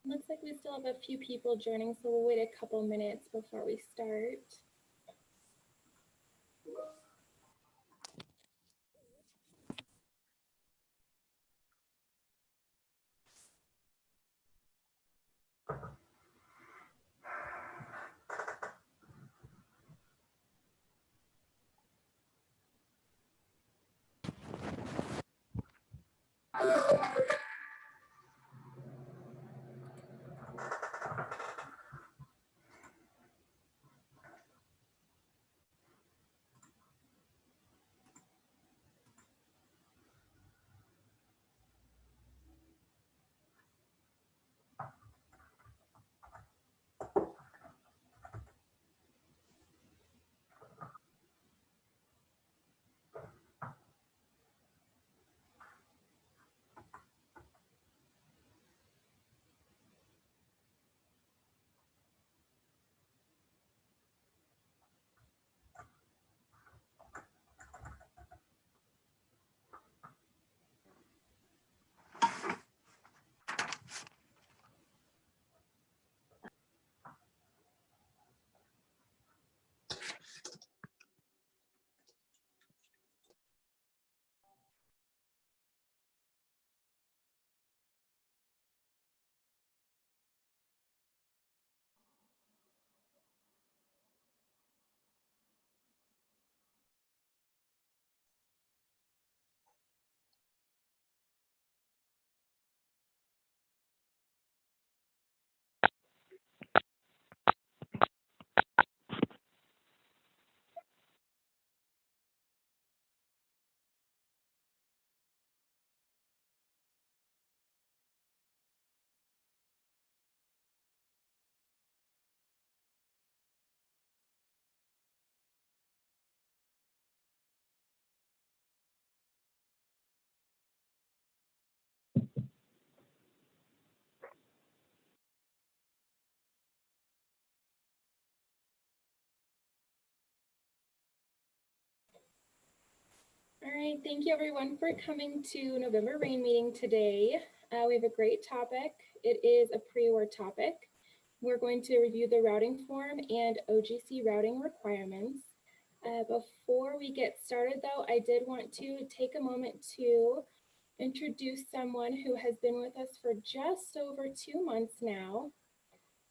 Looks like we still have a few people joining, so we'll wait a couple minutes before we start. All right, thank you everyone for coming to November Rain meeting today. We have a great topic. It is a pre-award topic. We're going to review the routing form and OGC routing requirements. Before we get started though, I did want to take a moment to introduce someone who has been with us for just over 2 months now.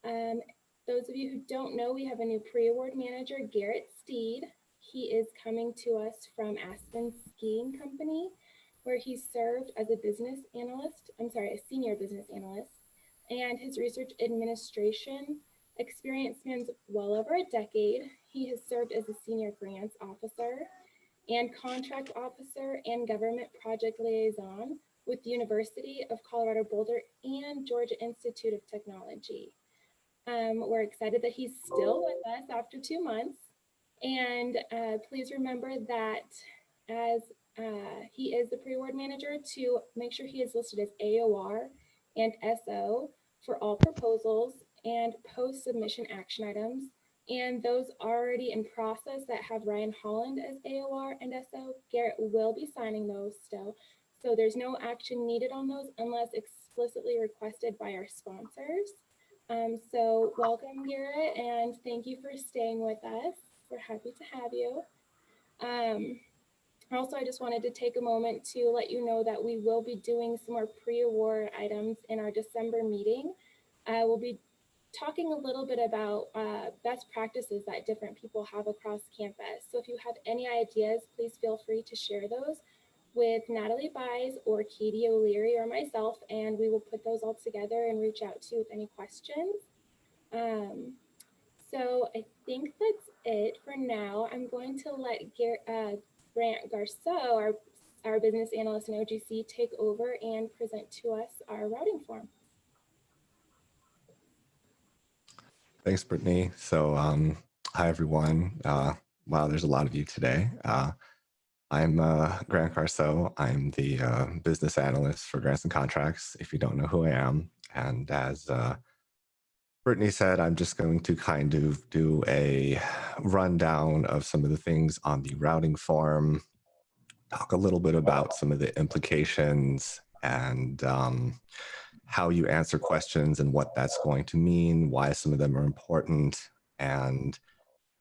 Those of you who don't know, we have a new pre-award manager, Garrett Steed. He is coming to us from Aspen Skiing Company, where he served as a senior business analyst, and his research administration experience spans well over a decade. He has served as a senior grants officer and contract officer and government project liaison with the University of Colorado Boulder and Georgia Institute of Technology. We're excited that he's still with us after 2 months. And please remember that as he is the pre-award manager, to make sure he is listed as AOR and SO for all proposals and post-submission action items. And those already in process that have Ryan Holland as AOR and SO, Garrett will be signing those still. So there's no action needed on those unless explicitly requested by our sponsors. So welcome, Garrett, and thank you for staying with us. We're happy to have you. Also, I just wanted to take a moment to let you know that we will be doing some more pre-award items in our December meeting. We'll be talking a little bit about best practices that different people have across campus. So if you have any ideas, please feel free to share those with Natalie Bies or Katie O'Leary or myself, and we will put those all together and reach out to you with any questions. So I think that's it for now. I'm going to let Grant Garceau, our business analyst in OGC, take over and present to us our routing form. Thanks, Brittany. So hi, everyone. Wow, there's a lot of you today. I'm Grant Garceau. I'm the business analyst for grants and contracts, if you don't know who I am. And as Brittany said, I'm just going to kind of do a rundown of some of the things on the routing form, talk a little bit about some of the implications, and how you answer questions and what that's going to mean, why some of them are important. And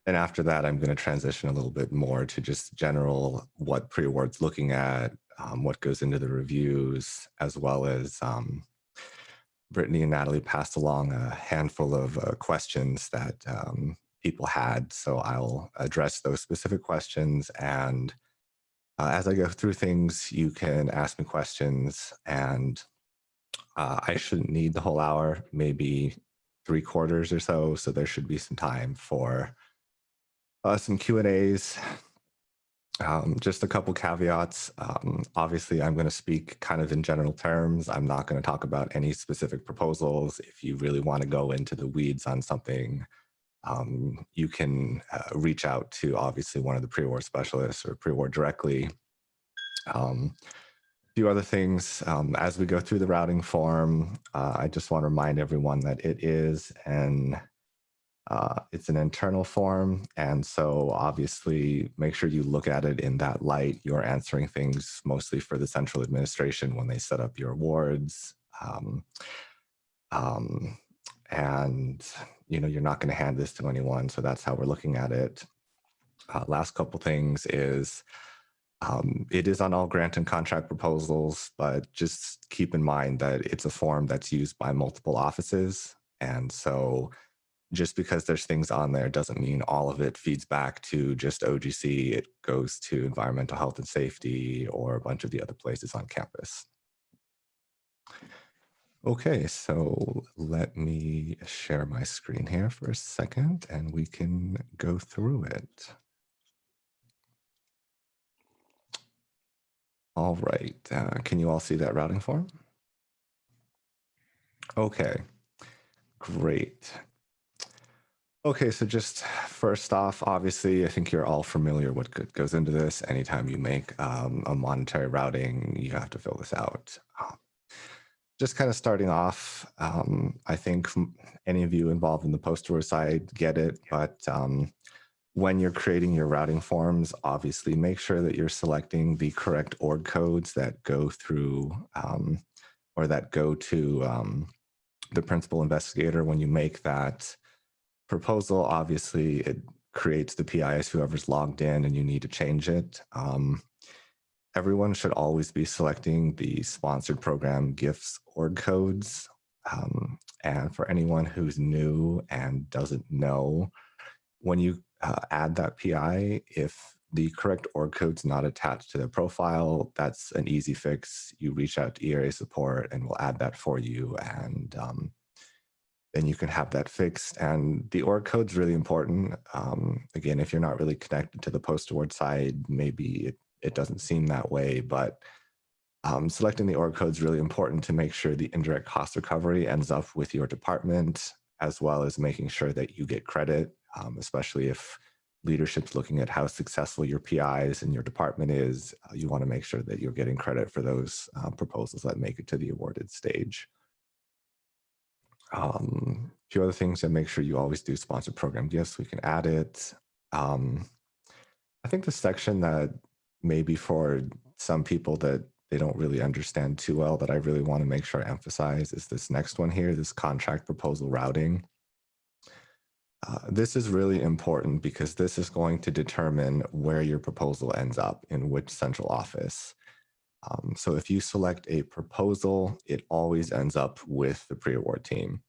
then after that, I'm going to transition a little bit more to just general what pre-award's looking at, what goes into the reviews, as well as Brittany and Natalie passed along a handful of questions that people had. So I'll address those specific questions. And as I go through things, you can ask me questions. And I shouldn't need the whole hour, maybe 3/4 or so. So there should be some time for some Q&As. Just a couple caveats. Obviously, I'm going to speak kind of in general terms. I'm not going to talk about any specific proposals. If you really want to go into the weeds on something, you can reach out to obviously one of the pre-award specialists or pre-award directly. A few other things. As we go through the routing form, I just want to remind everyone that it's an internal form. And so obviously make sure you look at it in that light. You're answering things mostly for the central administration when they set up your awards. And you're not going to hand this to anyone. So that's how we're looking at it. Last couple things is it is on all grant and contract proposals, but just keep in mind that it's a form that's used by multiple offices. And so just because there's things on there doesn't mean all of it feeds back to just OGC. It goes to environmental health and safety or a bunch of the other places on campus. Okay, so let me share my screen here for a second and we can go through it. All right, can you all see that routing form? Okay, great. Okay, so just first off, obviously, I think you're all familiar what goes into this. Anytime you make a monetary routing, you have to fill this out. Just kind of starting off, I think any of you involved in the post-award side get it, but when you're creating your routing forms, obviously make sure that you're selecting the correct org codes that go through or that go to the principal investigator when you make that proposal. Obviously, it creates the PIs whoever's logged in and you need to change it. Everyone should always be selecting the sponsored program gifts org codes. And for anyone who's new and doesn't know, when you add that PI, if the correct org code's not attached to the profile, that's an easy fix. You reach out to ERA support and we'll add that for you. And then you can have that fixed. And the org code's really important. Again, if you're not really connected to the post-award side, maybe it doesn't seem that way, but selecting the org code is really important to make sure the indirect cost recovery ends up with your department, as well as making sure that you get credit, especially if leadership's looking at how successful your PIs and your department is. You want to make sure that you're getting credit for those proposals that make it to the awarded stage. A few other things to make sure you always do sponsored program gifts. We can add it. I think the section that maybe for some people that they don't really understand too well that I really want to make sure I emphasize is this next one here, this contract proposal routing. This is really important because this is going to determine where your proposal ends up in which central office. So if you select a proposal, it always ends up with the pre-award team.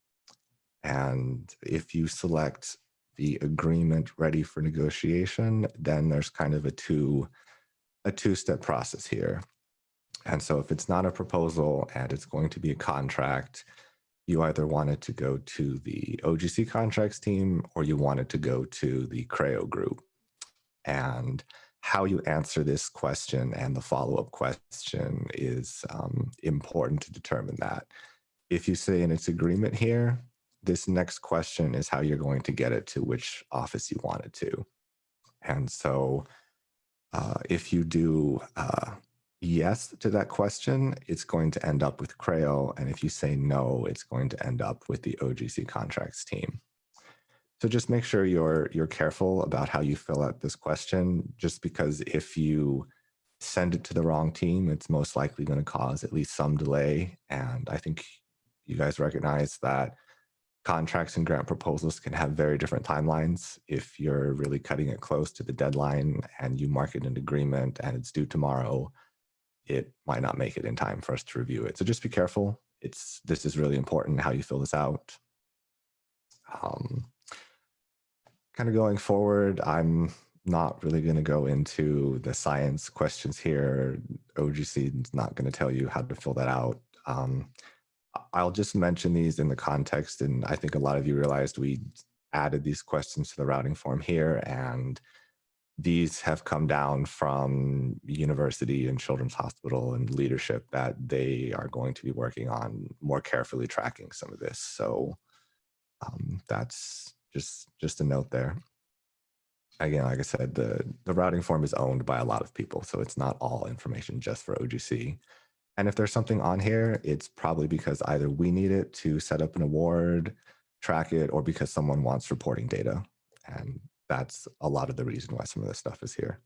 And if you select the agreement ready for negotiation, then there's kind of a two-step process here. And so if it's not a proposal and it's going to be a contract, you either want it to go to the OGC contracts team or you want it to go to the CREO group. And how you answer this question and the follow-up question is important to determine that. If you say in its agreement here, this next question is how you're going to get it to which office you want it to. And so if you do yes to that question, it's going to end up with CREO. And if you say no, it's going to end up with the OGC contracts team. So just make sure you're careful about how you fill out this question, just because if you send it to the wrong team, it's most likely going to cause at least some delay. And I think you guys recognize that contracts and grant proposals can have very different timelines. If you're really cutting it close to the deadline and you mark it an agreement and it's due tomorrow, it might not make it in time for us to review it. So just be careful. This is really important how you fill this out. Kind of going forward, I'm not really going to go into the science questions here. OGC is not going to tell you how to fill that out. I'll just mention these in the context, and I think a lot of you realized we added these questions to the routing form here, and these have come down from university and Children's Hospital and leadership that they are going to be working on more carefully tracking some of this. So that's just a note there. Again, like I said, the routing form is owned by a lot of people, so it's not all information just for OGC. And if there's something on here, it's probably because either we need it to set up an award, track it, or because someone wants reporting data. And that's a lot of the reason why some of this stuff is here.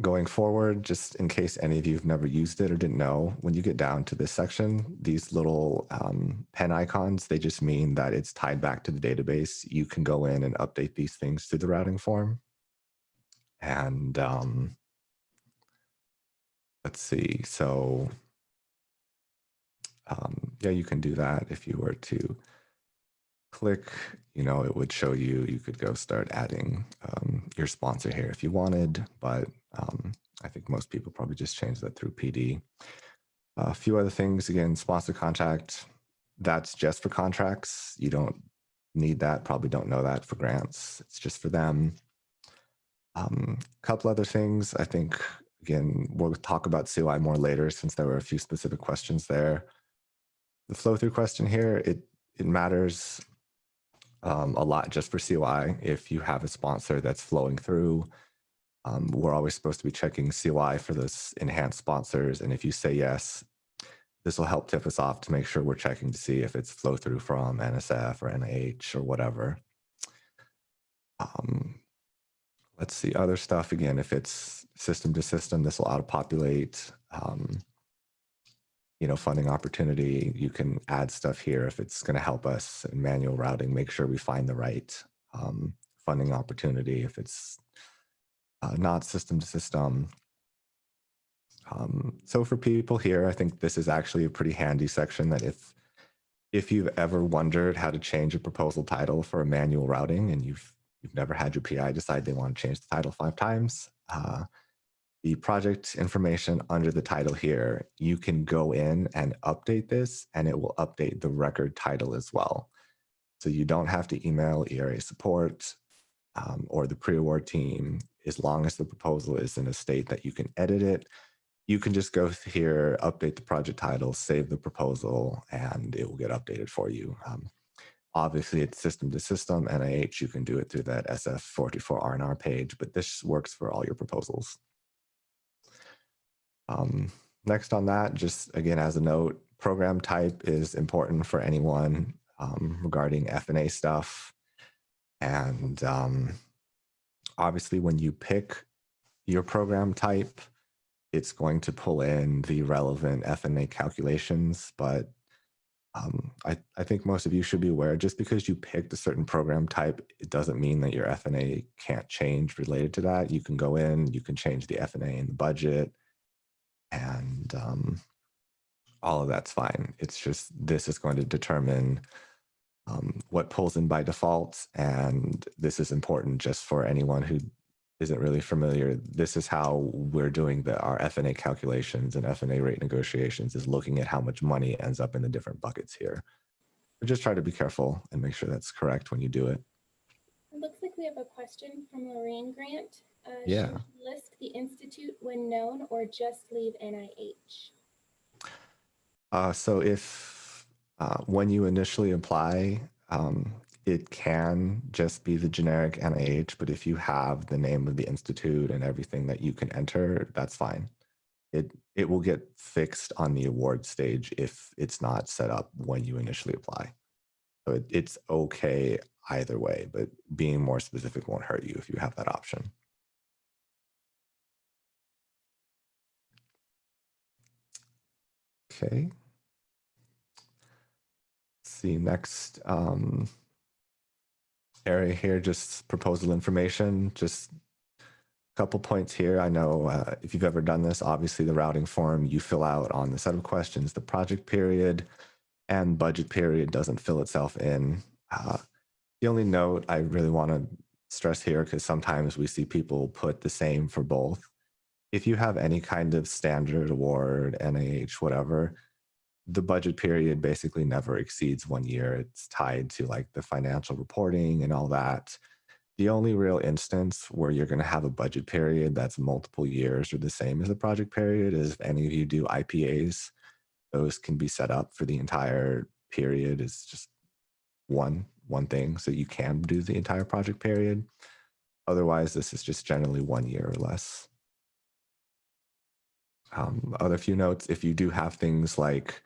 Going forward, just in case any of you have never used it or didn't know, when you get down to this section, these little pen icons, they just mean that it's tied back to the database. You can go in and update these things through the routing form. And let's see, so yeah, you can do that. If you were to click, it would show you, you could go start adding your sponsor here if you wanted, but I think most people probably just change that through PD. A few other things, again, sponsor contract, that's just for contracts. You don't need that, probably don't know that for grants. It's just for them. A couple other things, I think, again, we'll talk about COI more later since there were a few specific questions there. The flow through question here, it matters a lot just for COI. If you have a sponsor that's flowing through, we're always supposed to be checking COI for those enhanced sponsors. And if you say yes, this will help tip us off to make sure we're checking to see if it's flow through from NSF or NIH or whatever. Let's see other stuff. Again, if it's system to system, this will auto-populate. Funding opportunity, you can add stuff here if it's going to help us in manual routing, make sure we find the right funding opportunity if it's not system to system. So for people here, I think this is actually a pretty handy section that if you've ever wondered how to change a proposal title for a manual routing and you've never had your PI decide they want to change the title 5 times, the project information under the title here, you can go in and update this and it will update the record title as well. So you don't have to email ERA support or the pre-award team. As long as the proposal is in a state that you can edit it, you can just go here, update the project title, save the proposal, and it will get updated for you. Obviously, it's system to system, NIH, you can do it through that SF44 R&R page, but this works for all your proposals. Next on that, just again, as a note, program type is important for anyone regarding F&A stuff. And obviously, when you pick your program type, it's going to pull in the relevant F&A calculations. But I think most of you should be aware, just because you picked a certain program type, it doesn't mean that your F&A can't change related to that. You can go in, you can change the F&A in the budget, and all of that's fine. It's just this is going to determine what pulls in by default, and this is important just for anyone who isn't really familiar. This is how we're doing our F&A calculations and F&A rate negotiations, is looking at how much money ends up in the different buckets here. But just try to be careful and make sure that's correct when you do it. It looks like we have a question from Lorraine Grant. Yeah. Should we list the institute when known or just leave NIH? So if when you initially apply, it can just be the generic NIH, but if you have the name of the institute and everything that you can enter, that's fine. It will get fixed on the award stage if it's not set up when you initially apply. So it's okay either way, but being more specific won't hurt you if you have that option. Okay. see, next area here, just proposal information, just a couple points here. I know if you've ever done this, obviously the routing form you fill out on the set of questions, the project period and budget period doesn't fill itself in. The only note I really want to stress here, because sometimes we see people put the same for both. If you have any kind of standard award, NIH, whatever, the budget period basically never exceeds 1 year. It's tied to like the financial reporting and all that. The only real instance where you're going to have a budget period that's multiple years or the same as a project period is if any of you do IPAs. Those can be set up for the entire period. It's just one thing, so you can do the entire project period. Otherwise, this is just generally 1 year or less. Other few notes, if you do have things like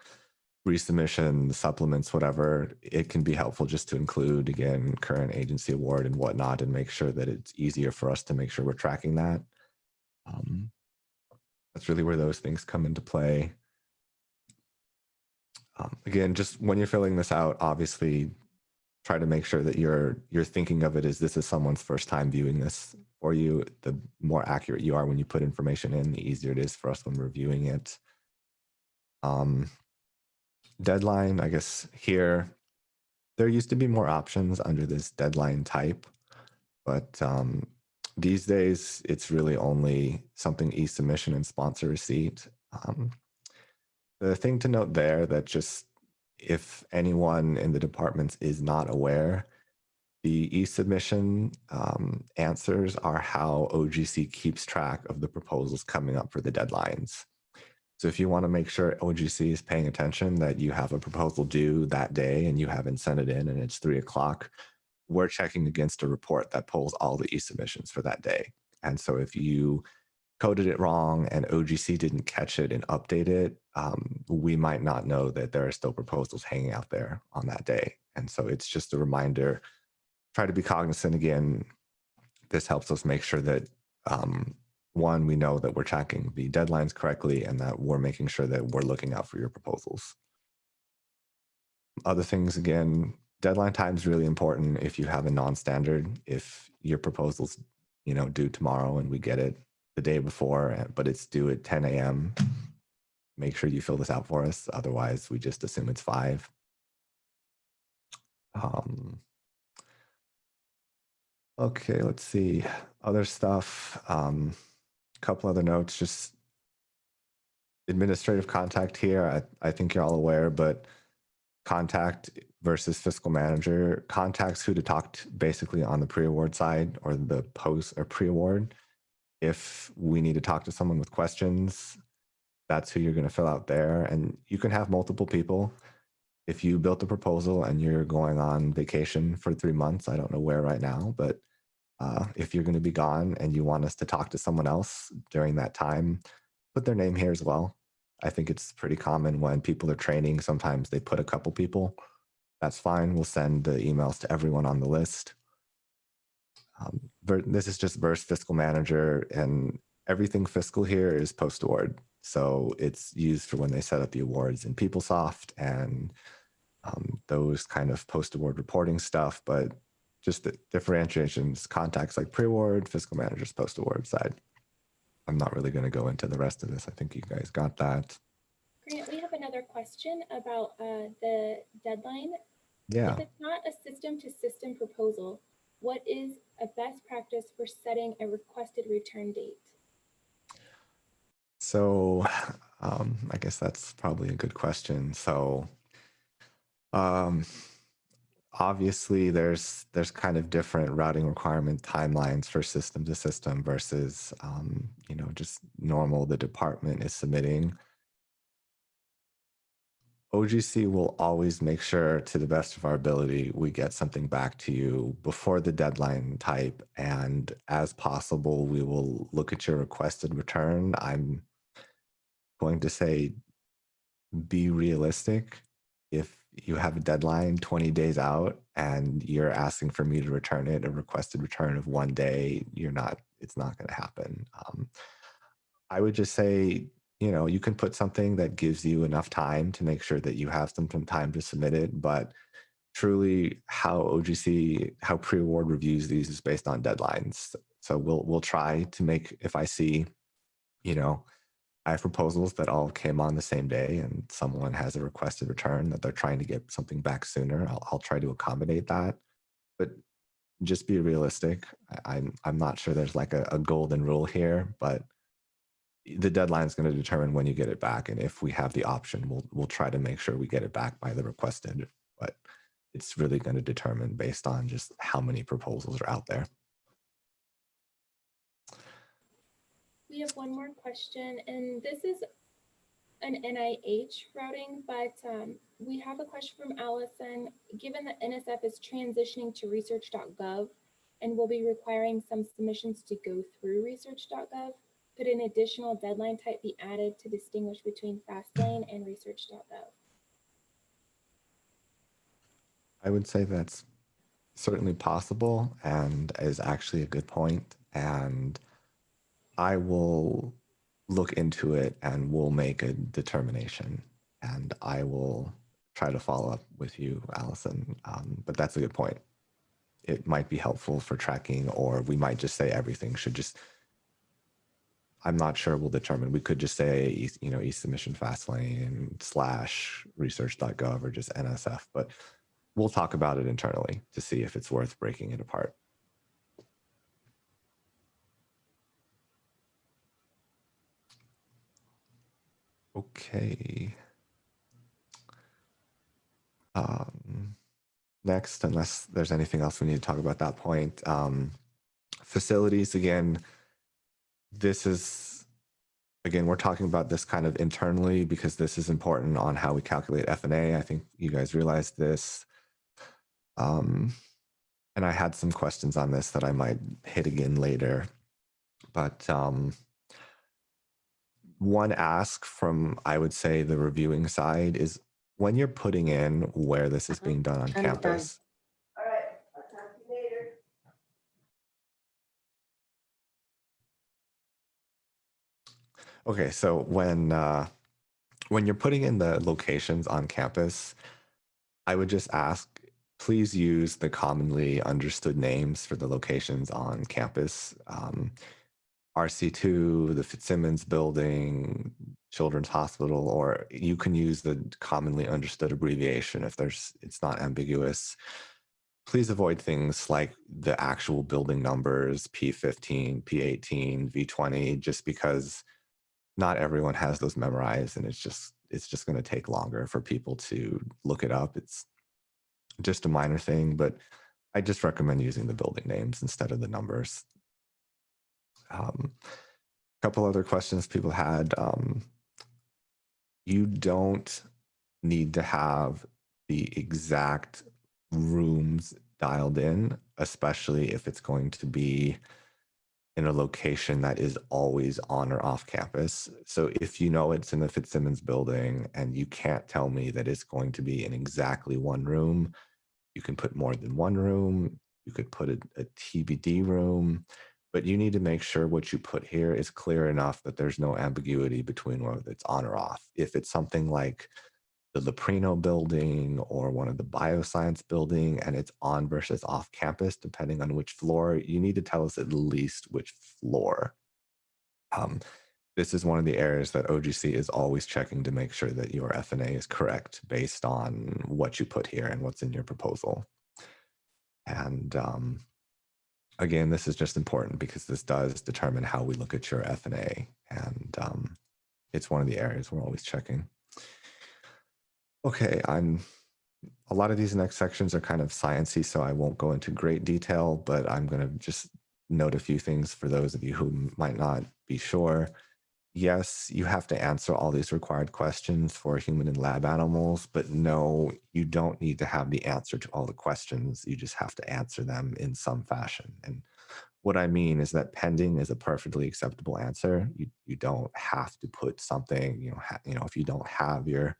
resubmission, supplements, whatever, it can be helpful just to include, again, current agency award and whatnot, and make sure that it's easier for us to make sure we're tracking that. That's really where those things come into play. Again, just when you're filling this out, obviously try to make sure that you're thinking of it as this is someone's first time viewing this for you. The more accurate you are when you put information in, the easier it is for us when reviewing it. Deadline, I guess here, there used to be more options under this deadline type, but these days it's really only something e-submission and sponsor receipt. The thing to note there that just if anyone in the departments is not aware, the e-submission answers are how OGC keeps track of the proposals coming up for the deadlines. So if you want to make sure OGC is paying attention that you have a proposal due that day and you haven't sent it in and it's 3 o'clock, we're checking against a report that pulls all the e-submissions for that day. And so if you coded it wrong and OGC didn't catch it and update it, we might not know that there are still proposals hanging out there on that day. And so it's just a reminder, try to be cognizant again. This helps us make sure that one, we know that we're tracking the deadlines correctly and that we're making sure that we're looking out for your proposals. Other things, again, deadline time is really important if you have a non-standard. If your proposal's due tomorrow and we get it the day before, but it's due at 10 a.m., make sure you fill this out for us. Otherwise, we just assume it's 5. Okay, let's see. Other stuff. Couple other notes, just administrative contact here. I think you're all aware, but contact versus fiscal manager. Contact's who to talk to basically on the pre-award side or the post or pre-award. If we need to talk to someone with questions, that's who you're going to fill out there. And you can have multiple people. If you built a proposal and you're going on vacation for 3 months, I don't know where right now, but if you're going to be gone and you want us to talk to someone else during that time, put their name here as well. I think it's pretty common when people are training, sometimes they put a couple people. That's fine. We'll send the emails to everyone on the list. This is just versus fiscal manager, and everything fiscal here is post-award. So it's used for when they set up the awards in PeopleSoft and those kind of post-award reporting stuff, but just the differentiations, contacts like pre-award, fiscal managers, post-award side. I'm not really going to go into the rest of this. I think you guys got that. Grant, we have another question about the deadline. Yeah. If it's not a system-to-system proposal, what is a best practice for setting a requested return date? So I guess that's probably a good question. So obviously there's kind of different routing requirement timelines for system to system versus just normal the department is submitting. OGC will always make sure to the best of our ability we get something back to you before the deadline type, and as possible we will look at your requested return. I'm going to say be realistic. If you have a deadline 20 days out and you're asking for me to return it, a requested return of 1 day, it's not going to happen. I would just say you can put something that gives you enough time to make sure that you have some time to submit it. But truly, how OGC, how pre-award reviews these is based on deadlines. So we'll try to make, if I see, I have proposals that all came on the same day and someone has a requested return that they're trying to get something back sooner, I'll try to accommodate that. But just be realistic. I'm not sure there's like a golden rule here, but the deadline is going to determine when you get it back. And if we have the option, we'll try to make sure we get it back by the requested. But it's really going to determine based on just how many proposals are out there. We have one more question, and this is an NIH routing, but we have a question from Allison. Given that NSF is transitioning to research.gov and will be requiring some submissions to go through research.gov, could an additional deadline type be added to distinguish between Fastlane and research.gov? I would say that's certainly possible and is actually a good point. And I will look into it and we'll make a determination. And I will try to follow up with you, Allison. But that's a good point. It might be helpful for tracking, or we might just say everything should just, I'm not sure, we'll determine. We could just say, e-submission Fastlane / research.gov or just NSF, but we'll talk about it internally to see if it's worth breaking it apart. Okay. Next, unless there's anything else we need to talk about that point, facilities, again, we're talking about this kind of internally because this is important on how we calculate F&A. I think you guys realized this. And I had some questions on this that I might hit again later. But one ask from, I would say, the reviewing side is when you're putting in where this is being done on campus. All right, I'll talk to you later. Okay, so when you're putting in the locations on campus, I would just ask, please use the commonly understood names for the locations on campus. RC2, the Fitzsimmons building, Children's Hospital, or you can use the commonly understood abbreviation if it's not ambiguous. Please avoid things like the actual building numbers, P15, P18, V20, just because not everyone has those memorized, and it's just going to take longer for people to look it up. It's just a minor thing, but I just recommend using the building names instead of the numbers. A couple other questions people had. You don't need to have the exact rooms dialed in, especially if it's going to be in a location that is always on or off campus. So if you know it's in the Fitzsimmons building and you can't tell me that it's going to be in exactly one room, you can put more than one room. You could put a TBD room, but you need to make sure what you put here is clear enough that there's no ambiguity between whether it's on or off. If it's something like the Leprino building or one of the bioscience building and it's on versus off campus, depending on which floor, you need to tell us at least which floor. This is one of the areas that OGC is always checking to make sure that your F&A is correct based on what you put here and what's in your proposal. And again, this is just important because this does determine how we look at your F&A, and it's one of the areas we're always checking. Okay, a lot of these next sections are kind of sciencey, so I won't go into great detail, but I'm going to just note a few things for those of you who might not be sure. Yes, you have to answer all these required questions for human and lab animals, but no, you don't need to have the answer to all the questions. You just have to answer them in some fashion. And what I mean is that pending is a perfectly acceptable answer. You don't have to put something, if you don't have your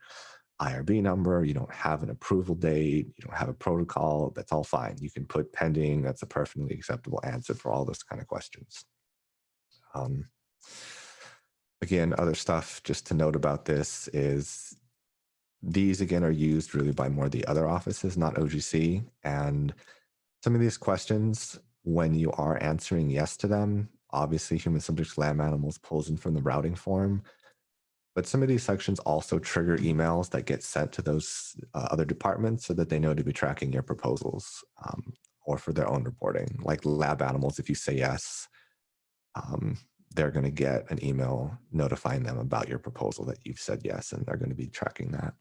IRB number, you don't have an approval date, you don't have a protocol, that's all fine. You can put pending. That's a perfectly acceptable answer for all those kind of questions. Again, other stuff just to note about this is these again are used really by more of the other offices, not OGC. And some of these questions, when you are answering yes to them, obviously human subjects, land animals pulls in from the routing form. But some of these sections also trigger emails that get sent to those other departments so that they know to be tracking your proposals or for their own reporting. Like lab animals, if you say yes, they're going to get an email notifying them about your proposal that you've said yes, and they're going to be tracking that.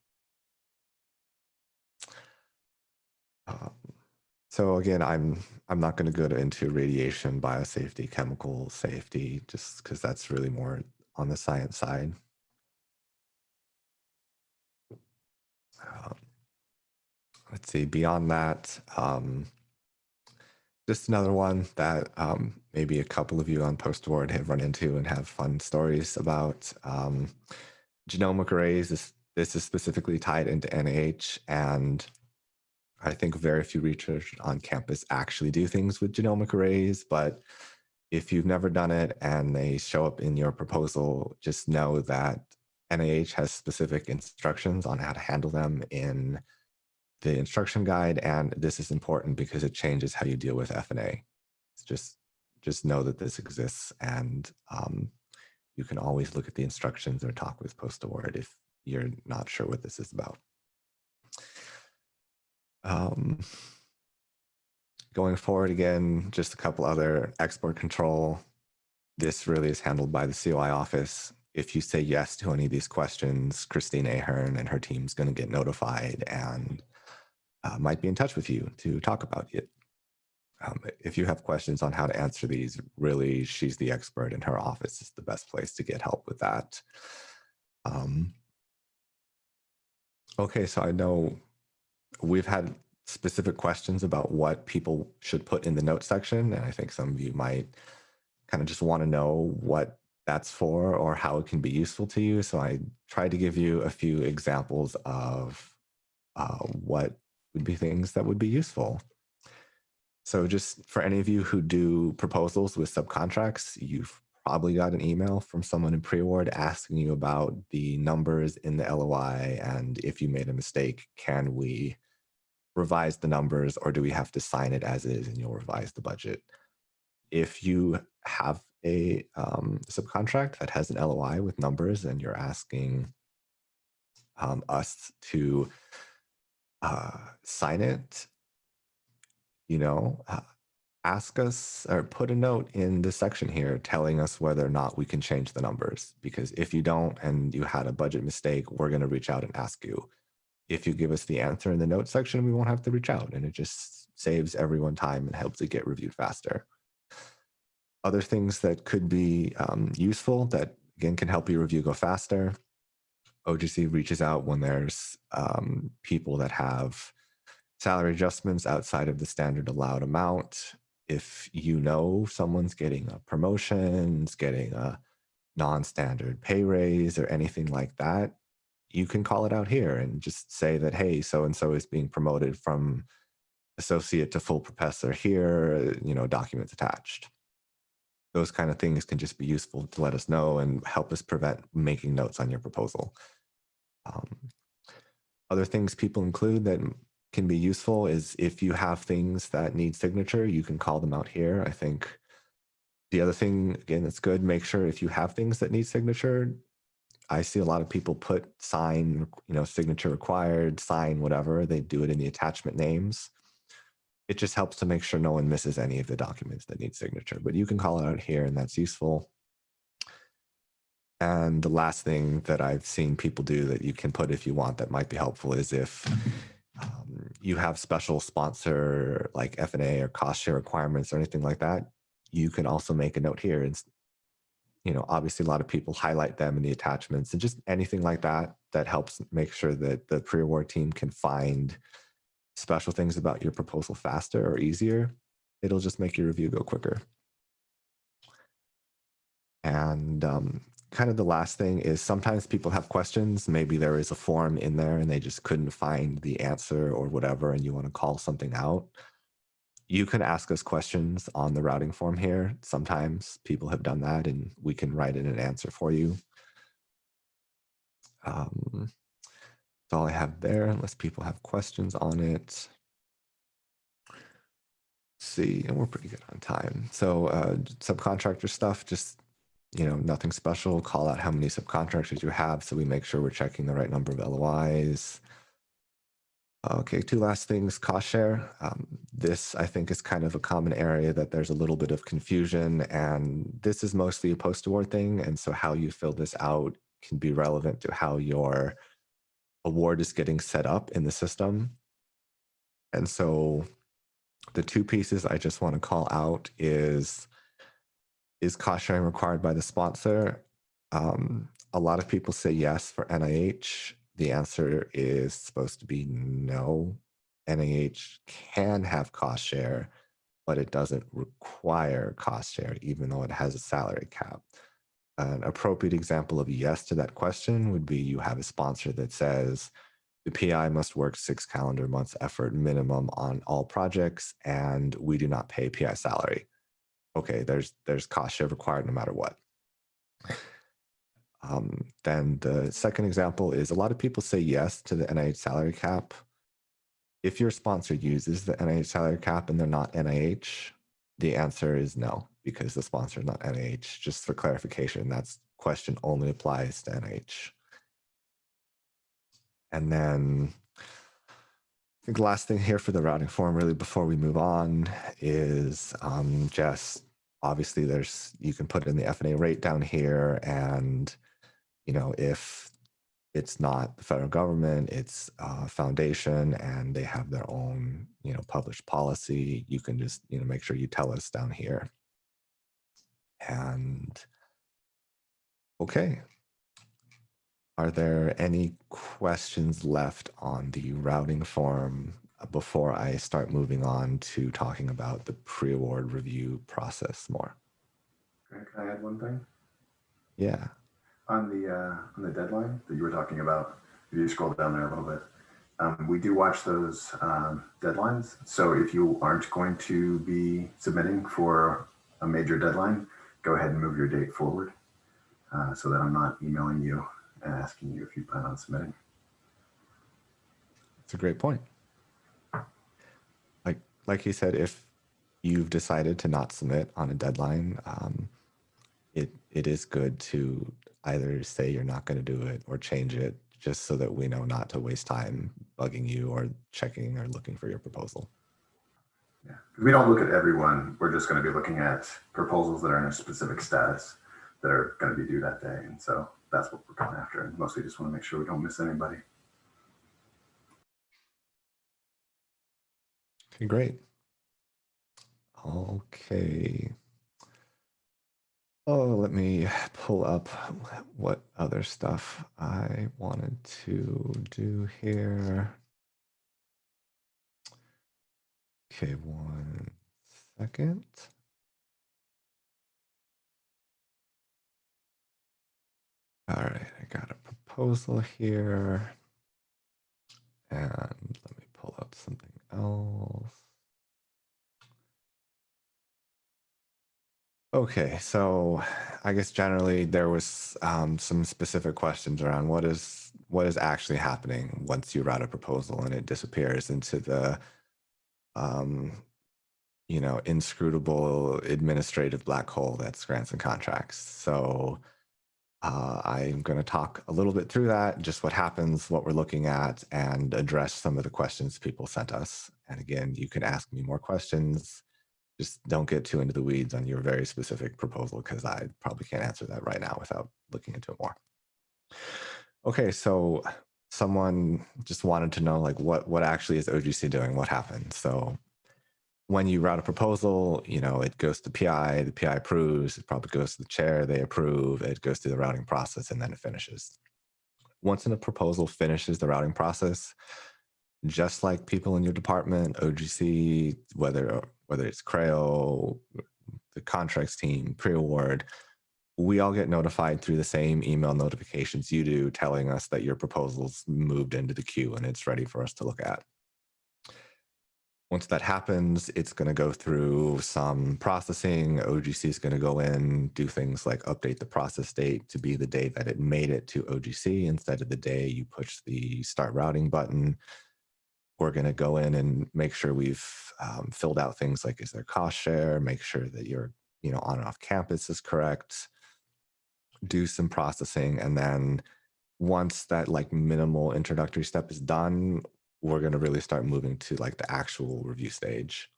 So again, I'm not going to go into radiation, biosafety, chemical safety, just because that's really more on the science side. Let's see, beyond that, just another one that maybe a couple of you on post-award have run into and have fun stories about. Genomic arrays, this is specifically tied into NIH, and I think very few researchers on campus actually do things with genomic arrays, but if you've never done it and they show up in your proposal, just know that NIH has specific instructions on how to handle them in the instruction guide, and this is important because it changes how you deal with F&A. It's just know that this exists, and you can always look at the instructions or talk with post-award if you're not sure what this is about. Going forward again, just a couple other export control. This really is handled by the COI office. If you say yes to any of these questions, Christine Ahern and her team's going to get notified and might be in touch with you to talk about it. If you have questions on how to answer these, really, she's the expert, and her office is the best place to get help with that. Okay, so I know we've had specific questions about what people should put in the notes section, and I think some of you might kind of just want to know what that's for or how it can be useful to you. So I tried to give you a few examples of what would be things that would be useful. So just for any of you who do proposals with subcontracts, you've probably got an email from someone in pre-award asking you about the numbers in the LOI, and if you made a mistake, can we revise the numbers, or do we have to sign it as is and you'll revise the budget? If you have a subcontract that has an LOI with numbers and you're asking us to sign it, ask us or put a note in the section here telling us whether or not we can change the numbers. Because if you don't and you had a budget mistake, we're going to reach out and ask you. If you give us the answer in the notes section, we won't have to reach out, and it just saves everyone time and helps it get reviewed faster. Other things that could be useful that, again, can help your review go faster. OGC reaches out when there's people that have salary adjustments outside of the standard allowed amount. If you know someone's getting a promotion, getting a non-standard pay raise or anything like that, you can call it out here and just say that, hey, so-and-so is being promoted from associate to full professor here, documents attached. Those kind of things can just be useful to let us know and help us prevent making notes on your proposal. Other things people include that can be useful is if you have things that need signature, you can call them out here. I think the other thing, again, that's good, make sure if you have things that need signature, I see a lot of people put sign, signature required, sign whatever, they do it in the attachment names. It just helps to make sure no one misses any of the documents that need signature, but you can call it out here and that's useful. And the last thing that I've seen people do that you can put if you want that might be helpful is if you have special sponsor like F&A or cost share requirements or anything like that, you can also make a note here. And, obviously a lot of people highlight them in the attachments and just anything like that, that helps make sure that the pre-award team can find special things about your proposal faster or easier. It'll just make your review go quicker. And kind of the last thing is sometimes people have questions. Maybe there is a form in there and they just couldn't find the answer or whatever, and you want to call something out. You can ask us questions on the routing form here. Sometimes people have done that and we can write in an answer for you. That's all I have there, unless people have questions on it. See, and we're pretty good on time. So subcontractor stuff, just, nothing special. Call out how many subcontractors you have so we make sure we're checking the right number of LOIs. Okay, two last things. Cost share. This, I think, is kind of a common area that there's a little bit of confusion, and this is mostly a post-award thing, and so how you fill this out can be relevant to how your award is getting set up in the system. And so the two pieces I just want to call out is cost sharing required by the sponsor? A lot of people say yes for NIH. The answer is supposed to be no. NIH can have cost share, but it doesn't require cost share, even though it has a salary cap. An appropriate example of yes to that question would be you have a sponsor that says the PI must work 6 calendar months effort minimum on all projects, and we do not pay PI salary. Okay, there's cost share required no matter what. Then the second example is a lot of people say yes to the NIH salary cap. If your sponsor uses the NIH salary cap and they're not NIH, the answer is no, because the sponsor is not NIH. Just for clarification, that question only applies to NIH. And then I think the last thing here for the routing form, really, before we move on, is just obviously you can put in the F&A rate down here, and if it's not the federal government, it's a foundation, and they have their own published policy, you can just make sure you tell us down here. And okay. Are there any questions left on the routing form before I start moving on to talking about the pre-award review process more? Okay, can I add one thing? Yeah. On the deadline that you were talking about, if you scroll down there a little bit, we do watch those deadlines. So if you aren't going to be submitting for a major deadline, go ahead and move your date forward so that I'm not emailing you and asking you if you plan on That's a great point. Like you said, if you've decided to not submit on a deadline, it is good to either say you're not going to do it or change it, just so that we know not to waste time bugging you or checking or looking for your proposal. Yeah, we don't look at everyone. We're just going to be looking at proposals that are in a specific status that are going to be due that day. And so that's what we're going after. And mostly just want to make sure we don't miss anybody. Okay, great. Okay. Oh, let me pull up what other stuff I wanted to do here. Okay, 1 second. All right, I got a proposal here. And let me pull up something else. Okay, so I guess generally there was some specific questions around what is actually happening once you route a proposal and it disappears into the inscrutable administrative black hole that's grants and contracts. So I'm going to talk a little bit through that, just what happens, what we're looking at, and address some of the questions people sent us. And again, you can ask me more questions. Just don't get too into the weeds on your very specific proposal, because I probably can't answer that right now without looking into it more. Okay, so someone just wanted to know, like, what actually is OGC doing? What happened? So when you route a proposal, it goes to PI, the PI approves, it probably goes to the chair, they approve, it goes through the routing process, and then it finishes. Once a proposal finishes the routing process, just like people in your department, OGC, whether it's CRAO, the contracts team, pre-award, we all get notified through the same email notifications you do, telling us that your proposal's moved into the queue and it's ready for us to look at. Once that happens, it's going to go through some processing. OGC is going to go in, do things like update the process date to be the day that it made it to OGC instead of the day you push the start routing button. We're going to go in and make sure we've filled out things like, is there cost share? Make sure that your on and off campus is correct. Do some processing. And then once that like minimal introductory step is done, we're going to really start moving to like the actual review stage.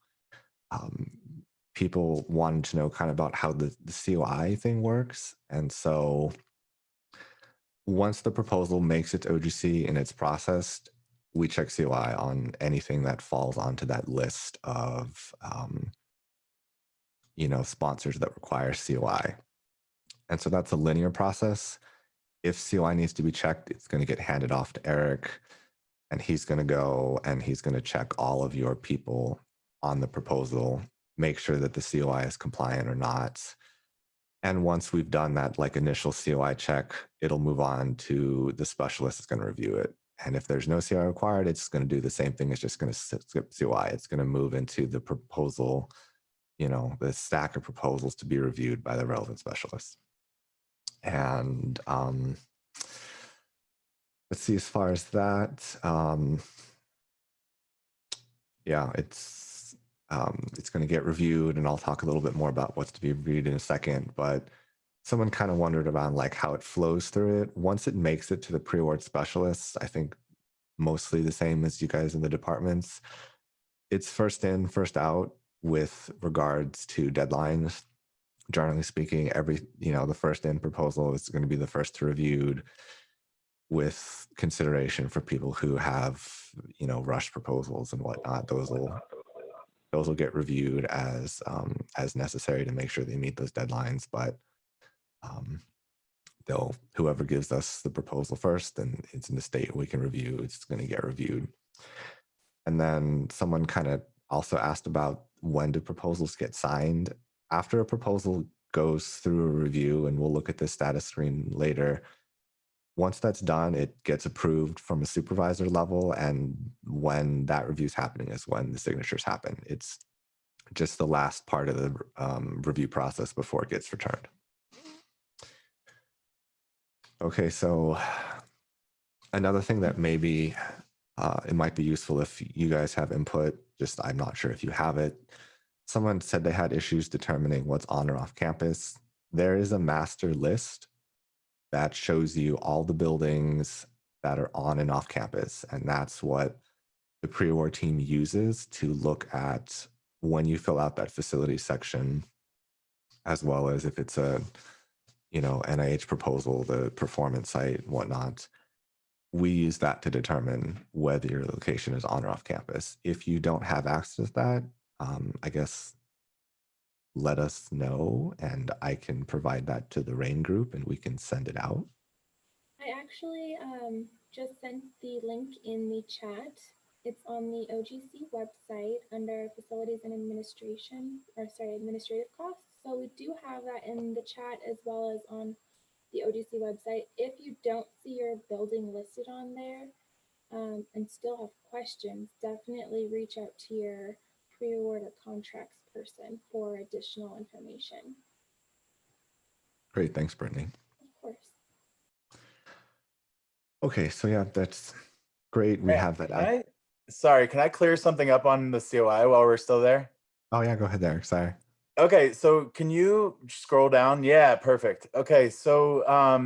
People wanted to know kind of about how the COI thing works. And so once the proposal makes it to OGC and it's processed, we check COI on anything that falls onto that list of, sponsors that require COI. And so that's a linear process. If COI needs to be checked, it's going to get handed off to Eric, and he's going to go and he's going to check all of your people on the proposal, make sure that the COI is compliant or not. And once we've done that like initial COI check, it'll move on to the specialist that's going to review it. And if there's no COI required, it's going to do the same thing. It's just going to skip COI. It's going to move into the proposal, the stack of proposals to be reviewed by the relevant specialist. And let's see, as far as that, it's going to get reviewed, and I'll talk a little bit more about what's to be reviewed in a second. But someone kind of wondered about like how it flows through it. Once it makes it to the pre-award specialists, I think mostly the same as you guys in the departments. It's first in, first out with regards to deadlines. Generally speaking, the first in proposal is going to be the first to reviewed, with consideration for people who have, rushed proposals and whatnot. Those will get reviewed as necessary to make sure they meet those deadlines. But whoever gives us the proposal first and it's in the state we can review, it's going to get reviewed. And then someone kind of also asked about when do proposals get signed. After a proposal goes through a review, and we'll look at the status screen later, once that's done, it gets approved from a supervisor level. And when that review is happening is when the signatures happen. It's just the last part of the review process before it gets returned. Okay, so another thing that maybe it might be useful if you guys have input, I'm not sure if you have it. Someone said they had issues determining what's on or off campus. There is a master list that shows you all the buildings that are on and off campus. And that's what the pre-award team uses to look at when you fill out that facility section, as well as if it's a, NIH proposal, the performance site and whatnot. We use that to determine whether your location is on or off campus. If you don't have access to that, I guess let us know, and I can provide that to the RAIN group and we can send it out. I actually just sent the link in the chat. It's on the OGC website under facilities and administrative costs. So we do have that in the chat as well as on the OGC website. If you don't see your building listed on there and still have questions, definitely reach out to your pre-award or contracts person for additional information. Great, thanks, Brittany. Of course. Okay, so yeah, that's great. We have that. Sorry, can I clear something up on the COI while we're still there? Oh yeah, go ahead there. Sorry. Okay, so can you scroll down? Yeah, perfect. Okay, so I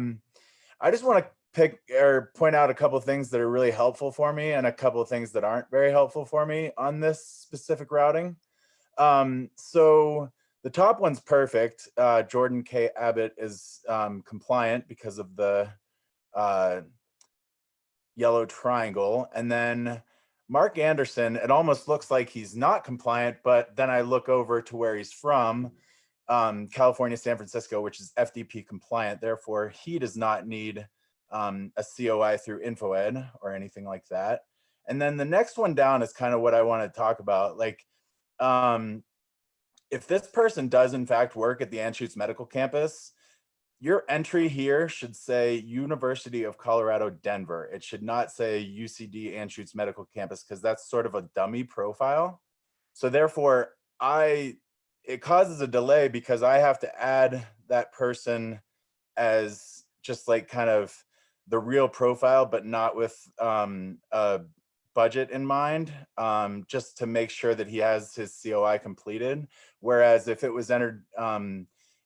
just want to point out a couple of things that are really helpful for me and a couple of things that aren't very helpful for me on this specific routing. So the top one's perfect. Jordan K. Abbott is compliant because of the yellow triangle. And then Mark Anderson, it almost looks like he's not compliant, but then I look over to where he's from, California, San Francisco, which is FDP compliant. Therefore, he does not need a COI through InfoEd or anything like that. And then the next one down is kind of what I want to talk about. Like, if this person does in fact work at the Anschutz Medical Campus, your entry here should say University of Colorado, Denver. It should not say UCD Anschutz Medical Campus, because that's sort of a dummy profile. So therefore, it causes a delay because I have to add that person as just like kind of the real profile, but not with a budget in mind, just to make sure that he has his COI completed. Whereas if it was entered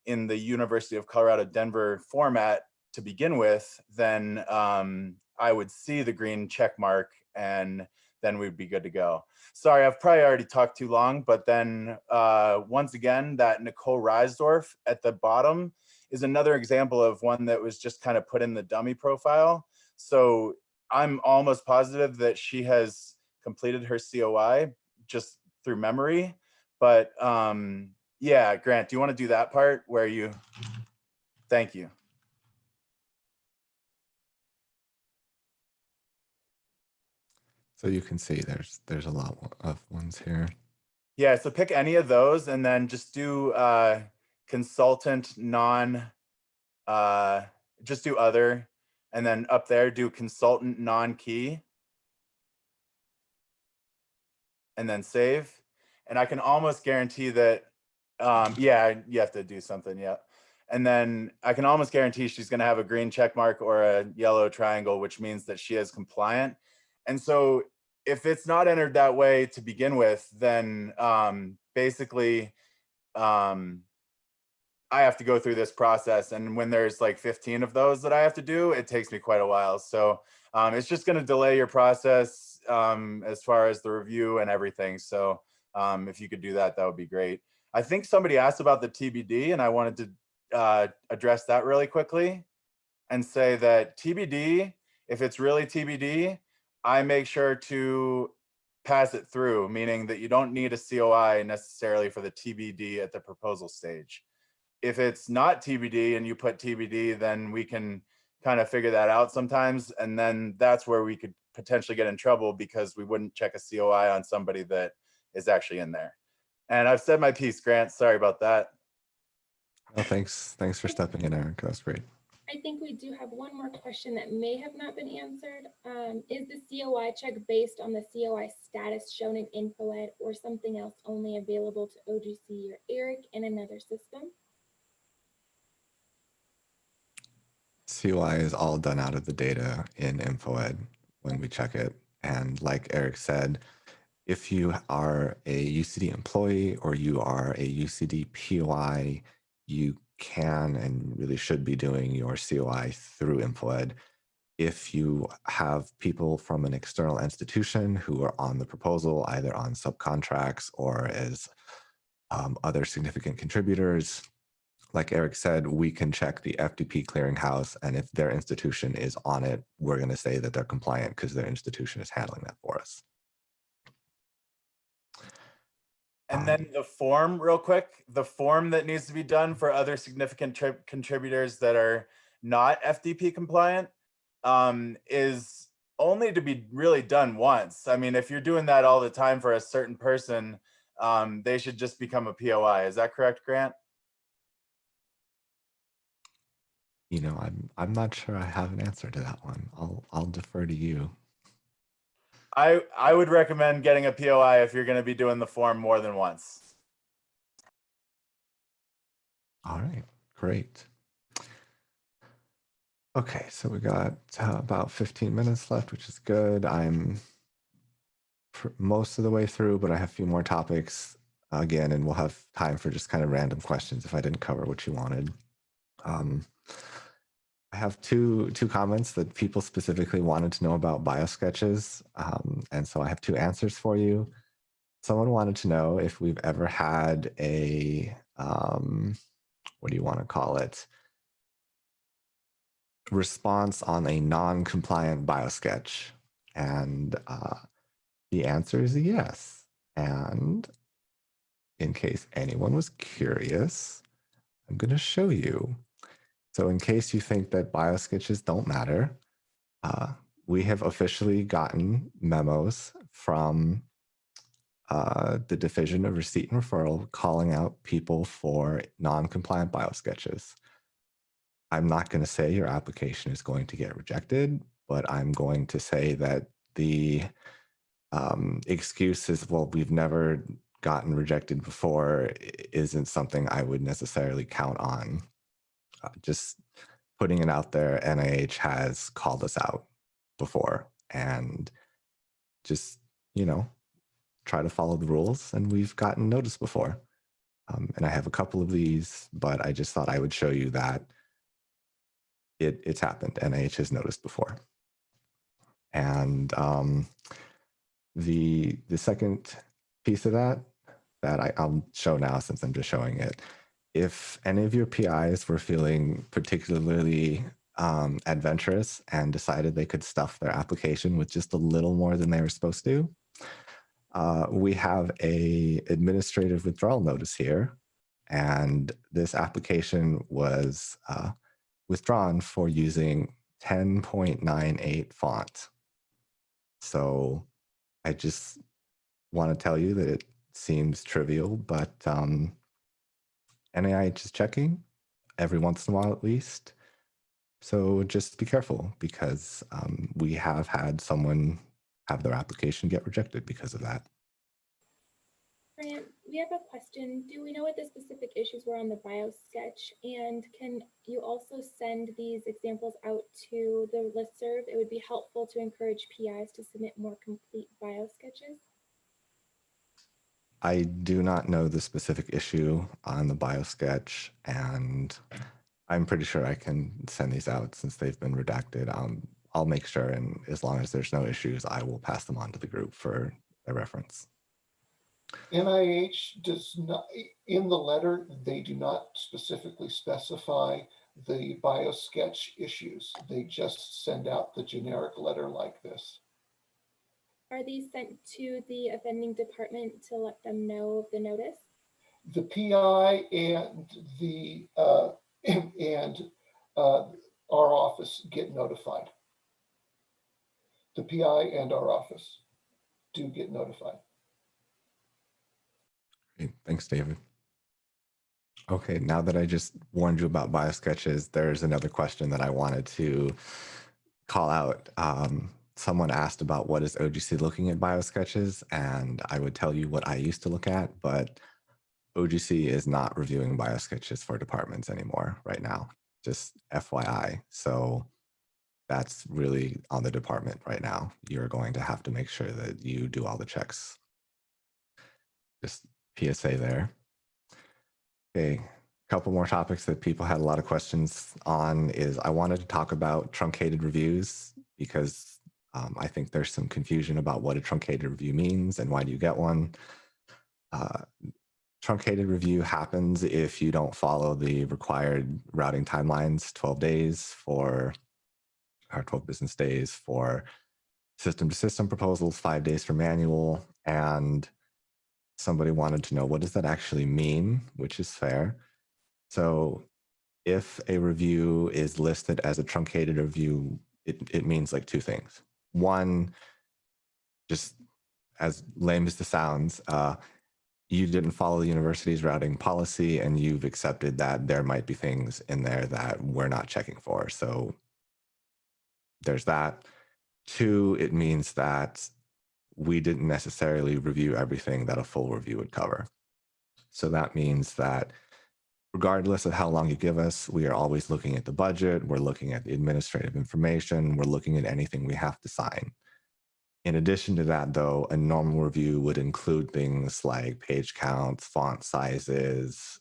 in the University of Colorado Denver format to begin with, then I would see the green check mark and then we'd be good to go. Sorry, I've probably already talked too long, but then once again, that Nicole Reisdorf at the bottom is another example of one that was just kind of put in the dummy profile. So I'm almost positive that she has completed her COI just through memory. But yeah, Grant, do you want to do that part where you, thank you. So you can see there's a lot of ones here. Yeah, so pick any of those and then just do consultant just do other, and then up there do consultant non-key, and then save. And I can almost guarantee that, yeah, you have to do something, yeah. And then I can almost guarantee she's gonna have a green check mark or a yellow triangle, which means that she is compliant. And so if it's not entered that way to begin with, then basically I have to go through this process. And when there's like 15 of those that I have to do, it takes me quite a while. So it's just going to delay your process as far as the review and everything. So if you could do that, that would be great. I think somebody asked about the TBD, and I wanted to address that really quickly and say that TBD, if it's really TBD, I make sure to pass it through, meaning that you don't need a COI necessarily for the TBD at the proposal stage. If it's not TBD and you put TBD, then we can kind of figure that out sometimes. And then that's where we could potentially get in trouble because we wouldn't check a COI on somebody that is actually in there. And I've said my piece, Grant. Sorry about that. Oh, thanks for stepping in, Eric. That was great. I think we do have one more question that may have not been answered. Is the COI check based on the COI status shown in InfoEd or something else only available to OGC or Eric in another system? COI is all done out of the data in InfoEd when we check it. And like Eric said, if you are a UCD employee or you are a UCD POI, you can and really should be doing your COI through InfoEd. If you have people from an external institution who are on the proposal, either on subcontracts or as other significant contributors, like Eric said, we can check the FDP clearinghouse, and if their institution is on it, we're going to say that they're compliant because their institution is handling that for us. And then the form, real quick, the form that needs to be done for other significant contributors that are not FDP compliant is only to be really done once. I mean, if you're doing that all the time for a certain person, they should just become a POI. Is that correct, Grant? You know, I'm not sure I have an answer to that one. I'll defer to you. I would recommend getting a POI if you're going to be doing the form more than once. All right, great. Okay, so we got about 15 minutes left, which is good. I'm most of the way through, but I have a few more topics again, and we'll have time for just kind of random questions if I didn't cover what you wanted. I have two comments that people specifically wanted to know about Biosketches, and so I have two answers for you. Someone wanted to know if we've ever had a, what do you want to call it? Response on a non-compliant Biosketch, and the answer is yes. And in case anyone was curious, I'm going to show you. So in case you think that Biosketches don't matter, we have officially gotten memos from the Division of Receipt and Referral calling out people for non-compliant Biosketches. I'm not going to say your application is going to get rejected, but I'm going to say that the excuse is, well, we've never gotten rejected before isn't something I would necessarily count on. Just putting it out there, NIH has called us out before, and just, try to follow the rules, and we've gotten notice before. And I have a couple of these, but I just thought I would show you that it's happened. NIH has noticed before. And the second piece of that I'll show now, since I'm just showing it. If any of your PIs were feeling particularly adventurous and decided they could stuff their application with just a little more than they were supposed to, we have a administrative withdrawal notice here, and this application was withdrawn for using 10.98 font. So I just want to tell you that it seems trivial, but NIH is checking every once in a while at least. So just be careful, because we have had someone have their application get rejected because of that. Grant, we have a question. Do we know what the specific issues were on the Biosketch? And can you also send these examples out to the listserv? It would be helpful to encourage PIs to submit more complete Biosketches. I do not know the specific issue on the Biosketch, and I'm pretty sure I can send these out since they've been redacted. I'll make sure, and as long as there's no issues, I will pass them on to the group for their reference. NIH does not, in the letter, they do not specifically specify the Biosketch issues. They just send out the generic letter like this. Are these sent to the offending department to let them know of the notice? The PI and the our office get notified. The PI and our office do get notified. Great. Thanks, David. Okay, now that I just warned you about Biosketches, there's another question that I wanted to call out. Someone asked about what is OGC looking at Biosketches, and I would tell you what I used to look at, but OGC is not reviewing Biosketches for departments anymore right now, just FYI. So that's really on the department right now. You're going to have to make sure that you do all the checks. Just PSA there. Okay, a couple more topics that people had a lot of questions on is I wanted to talk about truncated reviews, because I think there's some confusion about what a truncated review means and why do you get one. Truncated review happens if you don't follow the required routing timelines, 12 days for, or 12 business days for system to system proposals, 5 days for manual, and somebody wanted to know, what does that actually mean, which is fair. So if a review is listed as a truncated review, it means like two things. One, just as lame as this sounds, you didn't follow the university's routing policy and you've accepted that there might be things in there that we're not checking for. So there's that. Two, it means that we didn't necessarily review everything that a full review would cover. So that means that regardless of how long you give us, we are always looking at the budget, we're looking at the administrative information, we're looking at anything we have to sign. In addition to that, though, a normal review would include things like page counts, font sizes,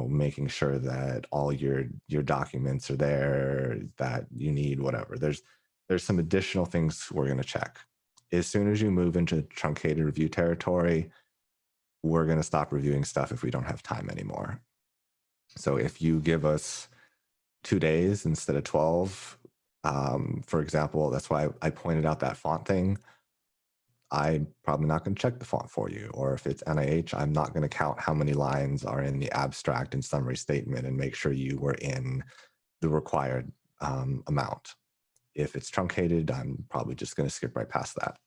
making sure that all your documents are there, that you need, whatever. There's some additional things we're going to check. As soon as you move into truncated review territory, we're going to stop reviewing stuff if we don't have time anymore. So if you give us 2 days instead of 12, for example, that's why I pointed out that font thing. I'm probably not going to check the font for you. Or if it's NIH, I'm not going to count how many lines are in the abstract and summary statement and make sure you were in the required amount. If it's truncated, I'm probably just going to skip right past that.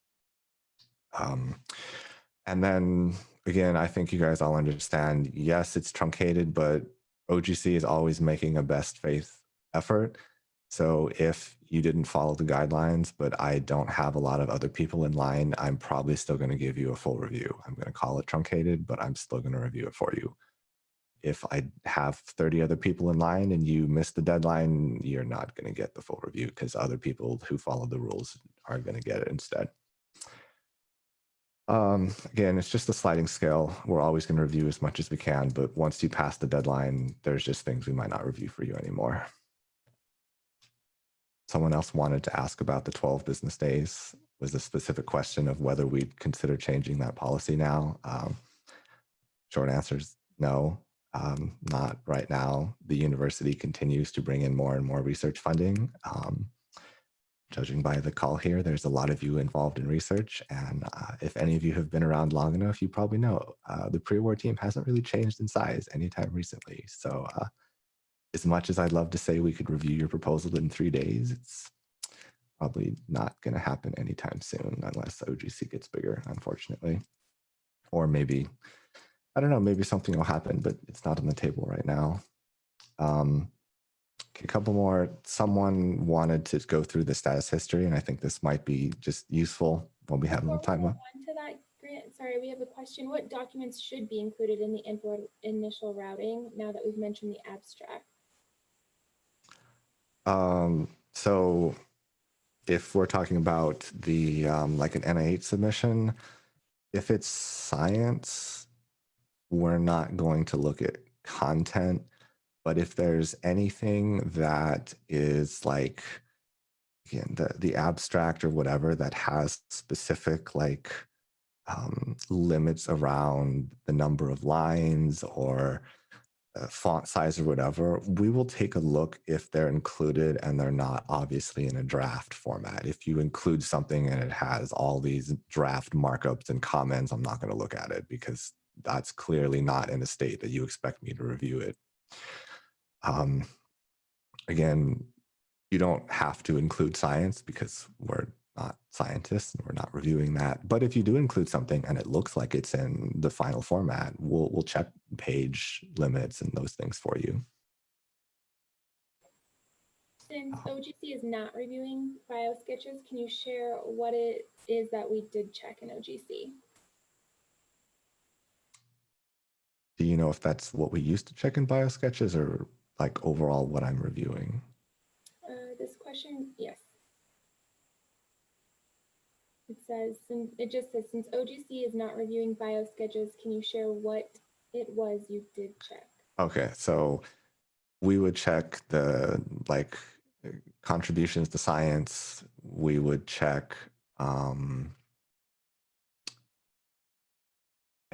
And then again, I think you guys all understand, yes, it's truncated, but OGC is always making a best faith effort. So if you didn't follow the guidelines, but I don't have a lot of other people in line, I'm probably still going to give you a full review. I'm going to call it truncated, but I'm still going to review it for you. If I have 30 other people in line and you miss the deadline, you're not going to get the full review because other people who follow the rules are going to get it instead. Again, it's just a sliding scale. We're always going to review as much as we can, but once you pass the deadline, there's just things we might not review for you anymore. Someone else wanted to ask about the 12 business days. Was a specific question of whether we'd consider changing that policy now. Short answer is no, not right now. The university continues to bring in more and more research funding. Judging by the call here, there's a lot of you involved in research. And if any of you have been around long enough, you probably know the pre-award team hasn't really changed in size anytime recently. So as much as I'd love to say we could review your proposal in 3 days, it's probably not going to happen anytime soon unless OGC gets bigger, unfortunately. Or maybe, I don't know, maybe something will happen, but it's not on the table right now. A couple more. Someone wanted to go through the status history, and I think this might be just useful when we have a little time left. On to that, Grant, sorry, we have a question. What documents should be included in the initial routing now that we've mentioned the abstract? So if we're talking about the like an NIH submission, if it's science, we're not going to look at content. But if there's anything that is like, again, the abstract or whatever that has specific like limits around the number of lines or font size or whatever, we will take a look if they're included and they're not obviously in a draft format. If you include something and it has all these draft markups and comments, I'm not going to look at it because that's clearly not in a state that you expect me to review it. Again, you don't have to include science because we're not scientists and we're not reviewing that. But if you do include something and it looks like it's in the final format, we'll check page limits and those things for you. Since OGC is not reviewing Biosketches, can you share what it is that we did check in OGC? Do you know if that's what we used to check in Biosketches or like overall what I'm reviewing? This question, yes. It says, it just says, since OGC is not reviewing Biosketches, can you share what it was you did check? Okay, so we would check the like contributions to science. We would check, I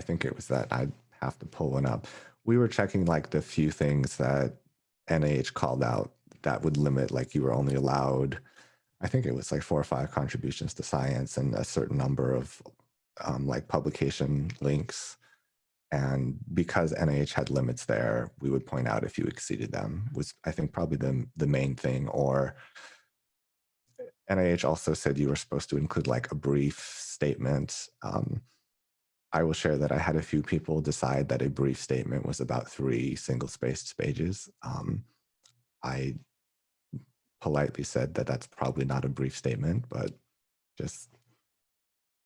think it was that, I'd have to pull one up. We were checking like the few things that NIH called out that would limit, like you were only allowed, I think it was like 4 or 5 contributions to science and a certain number of like publication links. And because NIH had limits there, we would point out if you exceeded them, was I think probably the main thing. Or NIH also said you were supposed to include like a brief statement. I will share that I had a few people decide that a brief statement was about 3 single-spaced pages. I politely said that that's probably not a brief statement, but just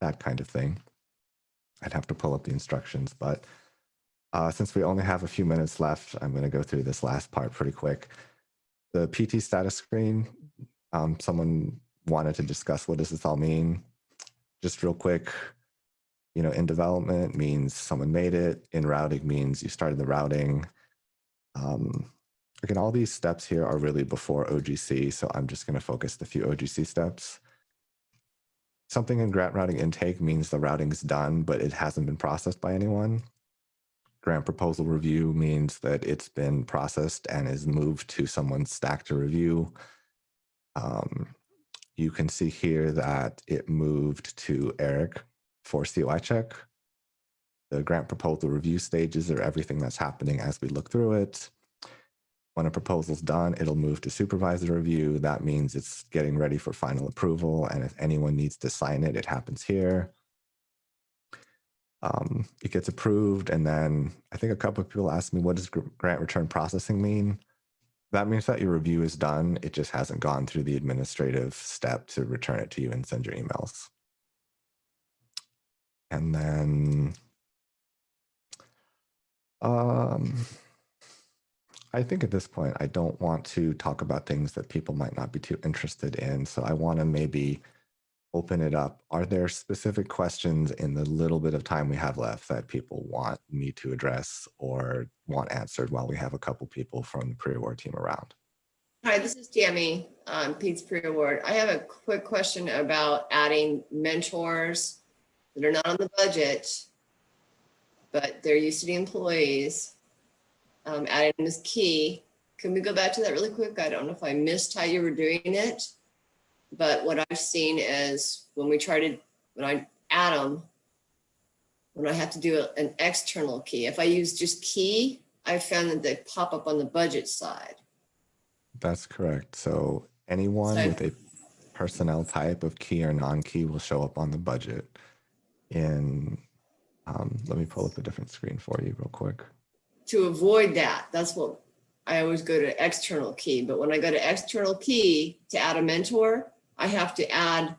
that kind of thing. I'd have to pull up the instructions, but since we only have a few minutes left, I'm going to go through this last part pretty quick. The PT status screen, someone wanted to discuss what does this all mean. Just real quick, you know, in development means someone made it. In routing means you started the routing. Again, all these steps here are really before OGC, so I'm just going to focus the few OGC steps. Something in grant routing intake means the routing's done, but it hasn't been processed by anyone. Grant proposal review means that it's been processed and is moved to someone's stack to review. You can see here that it moved to Eric for COI check. The grant proposal review stages are everything that's happening as we look through it. When a proposal's done, it'll move to supervisor review. That means it's getting ready for final approval. And if anyone needs to sign it, it happens here. It gets approved. And then I think a couple of people asked me, what does grant return processing mean? That means that your review is done. It just hasn't gone through the administrative step to return it to you and send your emails. And then I think at this point, I don't want to talk about things that people might not be too interested in. So I want to maybe open it up. Are there specific questions in the little bit of time we have left that people want me to address or want answered while we have a couple people from the pre-award team around? Hi, this is Tammy, Pete's pre-award. I have a quick question about adding mentors that are not on the budget, but they're used to the employees. Adding them as key. Can we go back to that really quick? I don't know if I missed how you were doing it, but what I've seen is when I add them, when I have to do an external key, if I use just key, I found that they pop up on the budget side. That's correct. So anyone with a personnel type of key or non-key will show up on the budget. Let me pull up a different screen for you real quick. To avoid that, that's what I always go to external key. But when I go to external key to add a mentor, I have to add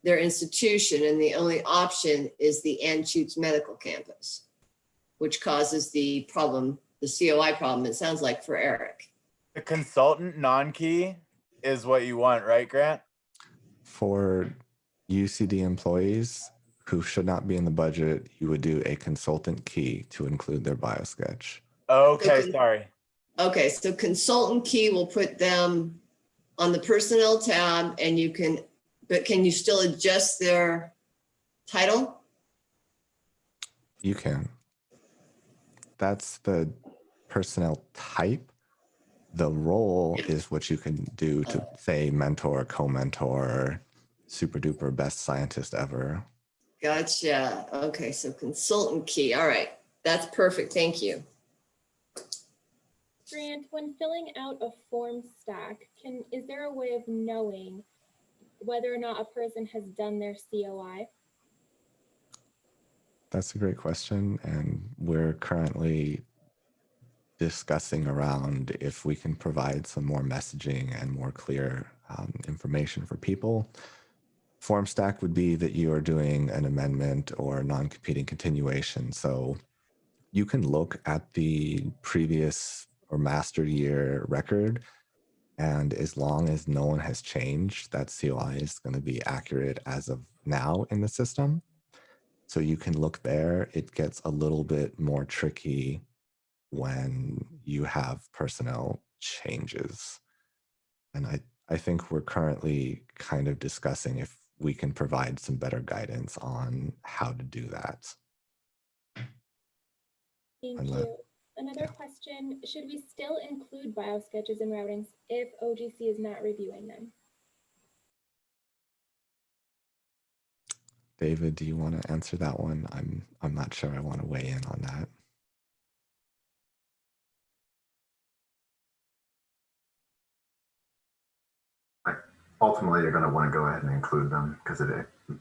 their institution. And the only option is the Anschutz Medical Campus, which causes the problem, the COI problem, it sounds like, for Eric. The consultant non-key is what you want, right, Grant? For UCD employees who should not be in the budget, you would do a consultant key to include their biosketch. Okay, sorry. Okay, so consultant key will put them on the personnel tab and but can you still adjust their title? You can. That's the personnel type. The role is what you can do to say mentor, co-mentor, super duper best scientist ever. Gotcha. Okay, so consultant key. All right, that's perfect. Thank you. Grant, when filling out a form stack, is there a way of knowing whether or not a person has done their COI? That's a great question. And we're currently discussing around if we can provide some more messaging and more clear information for people. Form stack would be that you are doing an amendment or non-competing continuation. So you can look at the previous or master year record, and as long as no one has changed, that COI is going to be accurate as of now in the system. So you can look there. It gets a little bit more tricky when you have personnel changes. And I think we're currently kind of discussing if we can provide some better guidance on how to do that. Thank you. Another question, should we still include biosketches and routings if OGC is not reviewing them? David, do you want to answer that one? I'm not sure I want to weigh in on that. Ultimately, you're going to want to go ahead and include them because it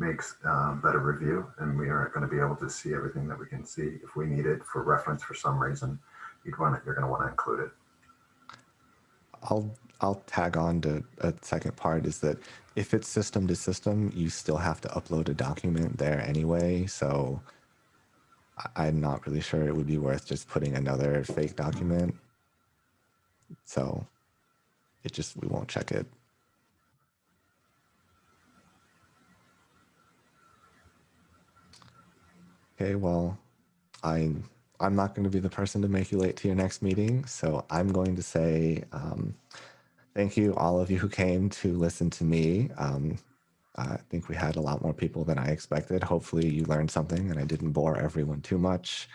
makes better review, and we are going to be able to see everything that we can see. If we need it for reference for some reason, you're going to want to include it. I'll tag on to a second part is that if it's system to system, you still have to upload a document there anyway. So I'm not really sure it would be worth just putting another fake document. So we won't check it. Okay, well, I'm not going to be the person to make you late to your next meeting. So I'm going to say thank you, all of you who came to listen to me. I think we had a lot more people than I expected. Hopefully you learned something and I didn't bore everyone too much.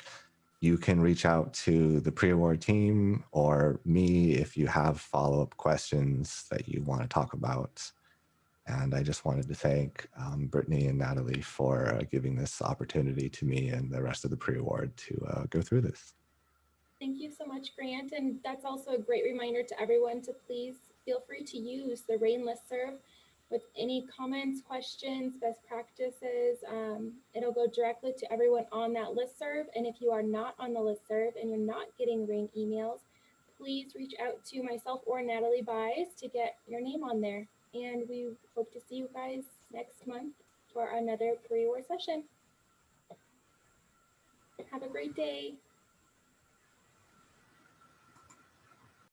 You can reach out to the pre-award team or me if you have follow-up questions that you want to talk about. And I just wanted to thank Brittany and Natalie for giving this opportunity to me and the rest of the pre-award to go through this. Thank you so much, Grant. And that's also a great reminder to everyone to please feel free to use the RAIN listserv with any comments, questions, best practices. It'll go directly to everyone on that listserv. And if you are not on the listserv and you're not getting RAIN emails, please reach out to myself or Natalie Buys to get your name on there. And we hope to see you guys next month for another pre-award session. Have a great day.